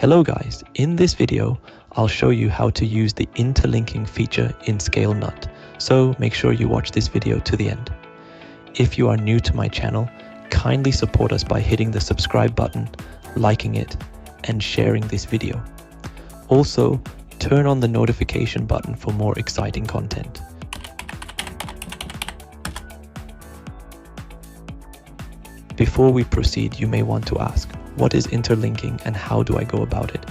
Hello guys, in this video, I'll show you how to use the interlinking feature in Scalenut, so make sure you watch this video to the end. If you are new to my channel, kindly support us by hitting the subscribe button, liking it, and sharing this video. Also, turn on the notification button for more exciting content. Before we proceed, you may want to ask, what is interlinking and how do I go about it?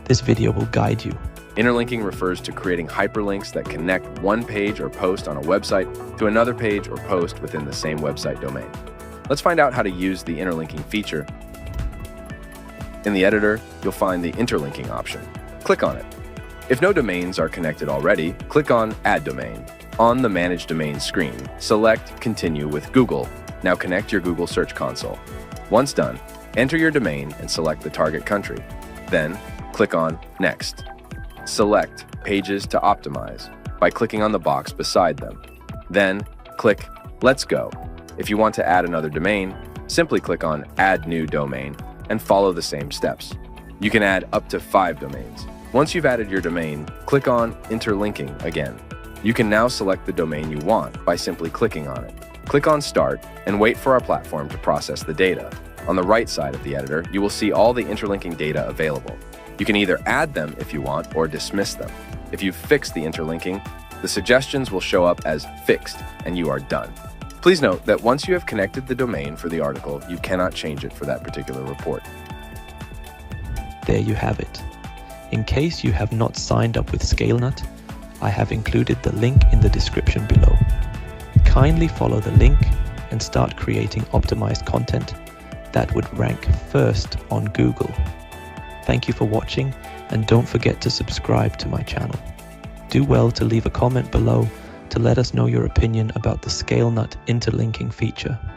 This video will guide you. Interlinking refers to creating hyperlinks that connect one page or post on a website to another page or post within the same website domain. Let's find out how to use the interlinking feature. In the editor, you'll find the interlinking option. Click on it. If no domains are connected already, click on Add Domain. On the Manage Domain screen, select Continue with Google. Now connect your Google Search Console. Once done, enter your domain and select the target country. Then, click on Next. Select Pages to Optimize by clicking on the box beside them. Then, click Let's Go. If you want to add another domain, simply click on Add New Domain and follow the same steps. You can add up to 5 domains. Once you've added your domain, click on Interlinking again. You can now select the domain you want by simply clicking on it. Click on Start and wait for our platform to process the data. On the right side of the editor, you will see all the interlinking data available. You can either add them if you want or dismiss them. If you've fixed the interlinking, the suggestions will show up as fixed and you are done. Please note that once you have connected the domain for the article, you cannot change it for that particular report. There you have it. In case you have not signed up with Scalenut, I have included the link in the description below. Kindly follow the link and start creating optimized content that would rank first on Google. Thank you for watching, and don't forget to subscribe to my channel. Do well to leave a comment below to let us know your opinion about the Scalenut interlinking feature.